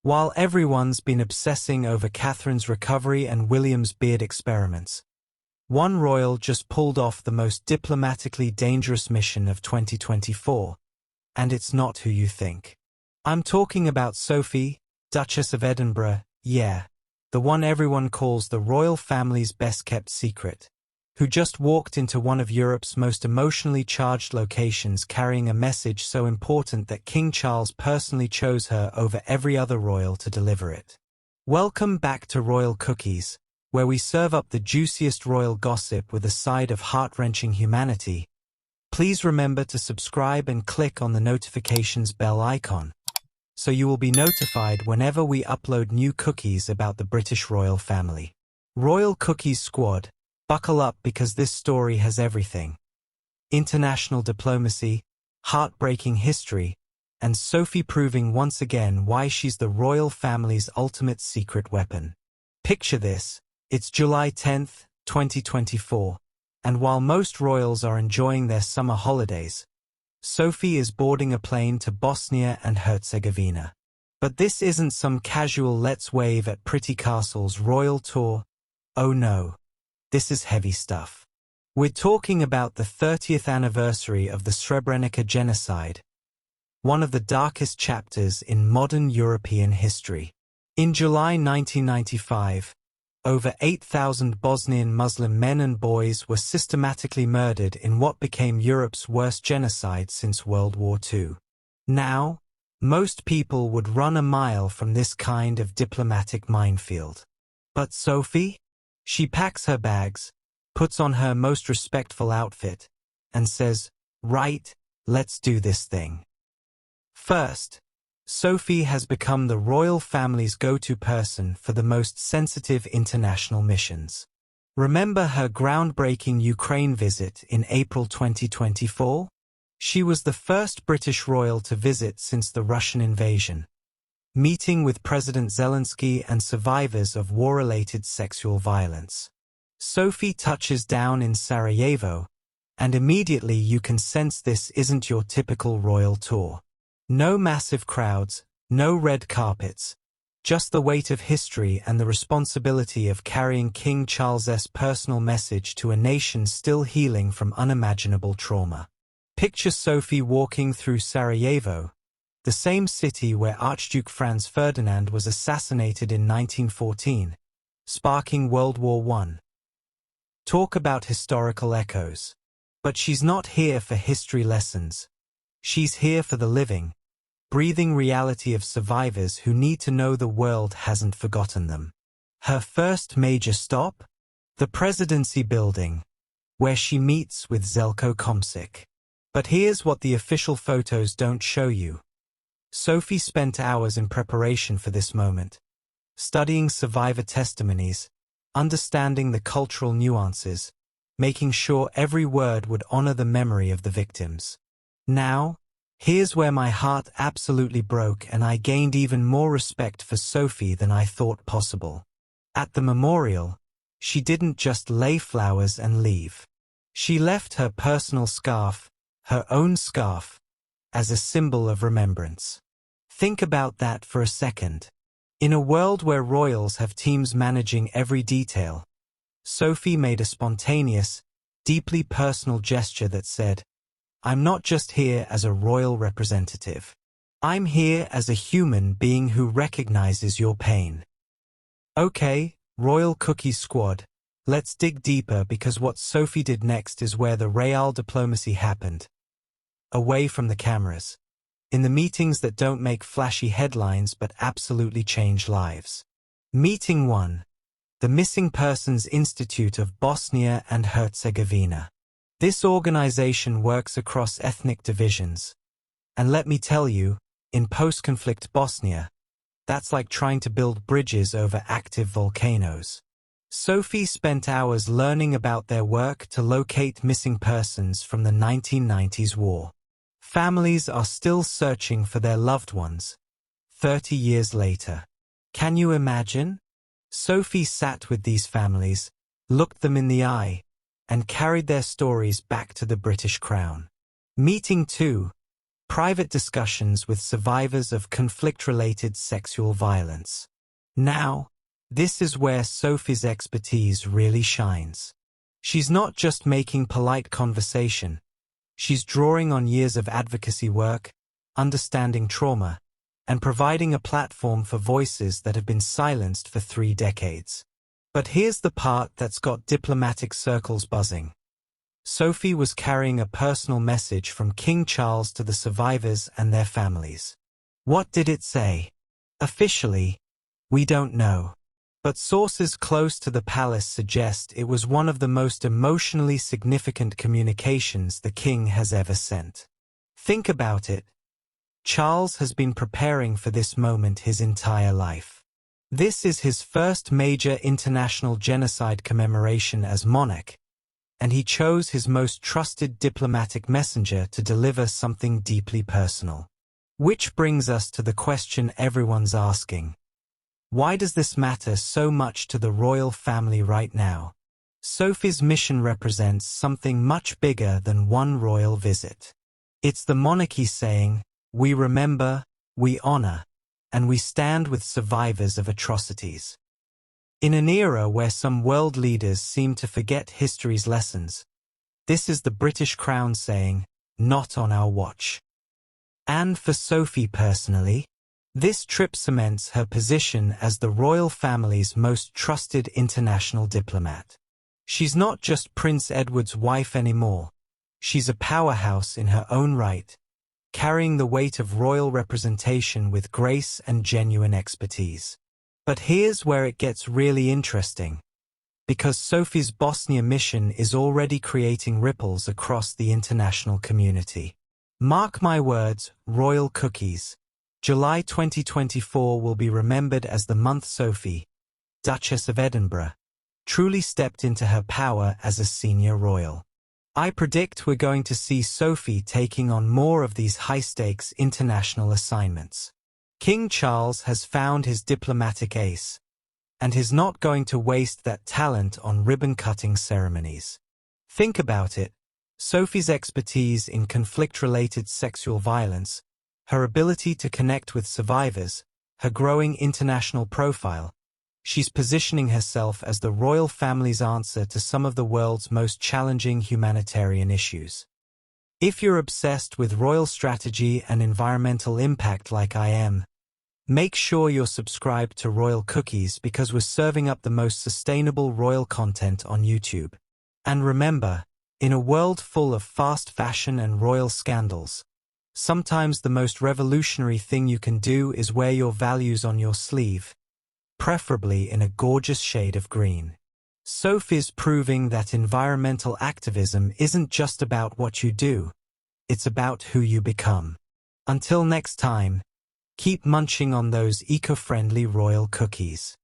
While everyone's been obsessing over Catherine's recovery and William's beard experiments, one royal just pulled off the most diplomatically dangerous mission of 2024, and it's not who you think. I'm talking about Sophie, Duchess of Edinburgh, yeah, the one everyone calls the royal family's best-kept secret, who just walked into one of Europe's most emotionally charged locations carrying a message so important that King Charles personally chose her over every other royal to deliver it. Welcome back to Royal Cookies, where we serve up the juiciest royal gossip with a side of heart-wrenching humanity. Please remember to subscribe and click on the notifications bell icon, so you will be notified whenever we upload new cookies about the British royal family. Royal Cookies Squad, buckle up because this story has everything. International diplomacy, heartbreaking history, and Sophie proving once again why she's the royal family's ultimate secret weapon. Picture this, it's July 10th, 2024, and while most royals are enjoying their summer holidays, Sophie is boarding a plane to Bosnia and Herzegovina. But this isn't some casual let's wave at pretty castles royal tour. Oh no, this is heavy stuff. We're talking about the 30th anniversary of the Srebrenica genocide, one of the darkest chapters in modern European history. In July 1995, over 8,000 Bosnian Muslim men and boys were systematically murdered in what became Europe's worst genocide since World War II. Now, most people would run a mile from this kind of diplomatic minefield. But Sophie? She packs her bags, puts on her most respectful outfit, and says, "Right, let's do this thing." First, Sophie has become the royal family's go-to person for the most sensitive international missions. Remember her groundbreaking Ukraine visit in April 2024? She was the first British royal to visit since the Russian invasion, meeting with President Zelensky and survivors of war-related sexual violence. Sophie touches down in Sarajevo, and immediately you can sense this isn't your typical royal tour. No massive crowds, no red carpets, just the weight of history and the responsibility of carrying King Charles's personal message to a nation still healing from unimaginable trauma. Picture Sophie walking through Sarajevo, the same city where Archduke Franz Ferdinand was assassinated in 1914, sparking World War I. Talk about historical echoes. But she's not here for history lessons. She's here for the living, breathing reality of survivors who need to know the world hasn't forgotten them. Her first major stop? The Presidency Building, where she meets with Željko Komšić. But here's what the official photos don't show you. Sophie spent hours in preparation for this moment, studying survivor testimonies, understanding the cultural nuances, making sure every word would honor the memory of the victims. Now, here's where my heart absolutely broke and I gained even more respect for Sophie than I thought possible. At the memorial, she didn't just lay flowers and leave. She left her personal scarf, her own scarf, as a symbol of remembrance. Think about that for a second. In a world where royals have teams managing every detail, Sophie made a spontaneous, deeply personal gesture that said, "I'm not just here as a royal representative. I'm here as a human being who recognizes your pain." Okay, Royal Cookies Squad, let's dig deeper because what Sophie did next is where the real diplomacy happened. Away from the cameras. In the meetings that don't make flashy headlines but absolutely change lives. Meeting 1. The Missing Persons Institute of Bosnia and Herzegovina. This organization works across ethnic divisions. And let me tell you, in post-conflict Bosnia, that's like trying to build bridges over active volcanoes. Sophie spent hours learning about their work to locate missing persons from the 1990s war. Families are still searching for their loved ones, 30 years later. Can you imagine? Sophie sat with these families, looked them in the eye, and carried their stories back to the British Crown. Meeting 2. private discussions with survivors of conflict-related sexual violence. Now, this is where Sophie's expertise really shines. She's not just making polite conversation. She's drawing on years of advocacy work, understanding trauma, and providing a platform for voices that have been silenced for 3 decades. But here's the part that's got diplomatic circles buzzing. Sophie was carrying a personal message from King Charles to the survivors and their families. What did it say? Officially, we don't know. But sources close to the palace suggest it was one of the most emotionally significant communications the king has ever sent. Think about it. Charles has been preparing for this moment his entire life. This is his first major international genocide commemoration as monarch, and he chose his most trusted diplomatic messenger to deliver something deeply personal. Which brings us to the question everyone's asking. Why does this matter so much to the royal family right now? Sophie's mission represents something much bigger than one royal visit. It's the monarchy saying, we remember, we honor, and we stand with survivors of atrocities. In an era where some world leaders seem to forget history's lessons, this is the British Crown saying, not on our watch. And for Sophie personally, this trip cements her position as the royal family's most trusted international diplomat. She's not just Prince Edward's wife anymore. She's a powerhouse in her own right, carrying the weight of royal representation with grace and genuine expertise. But here's where it gets really interesting, because Sophie's Bosnia mission is already creating ripples across the international community. Mark my words, royal cookies. July 2024 will be remembered as the month Sophie, Duchess of Edinburgh, truly stepped into her power as a senior royal. I predict we're going to see Sophie taking on more of these high-stakes international assignments. King Charles has found his diplomatic ace, and he's not going to waste that talent on ribbon-cutting ceremonies. Think about it. Sophie's expertise in conflict-related sexual violence, her ability to connect with survivors, her growing international profile, she's positioning herself as the royal family's answer to some of the world's most challenging humanitarian issues. If you're obsessed with royal strategy and environmental impact like I am, make sure you're subscribed to Royal Cookies because we're serving up the most sustainable royal content on YouTube. And remember, in a world full of fast fashion and royal scandals, sometimes the most revolutionary thing you can do is wear your values on your sleeve, preferably in a gorgeous shade of green. Sophie's proving that environmental activism isn't just about what you do, it's about who you become. Until next time, keep munching on those eco-friendly royal cookies.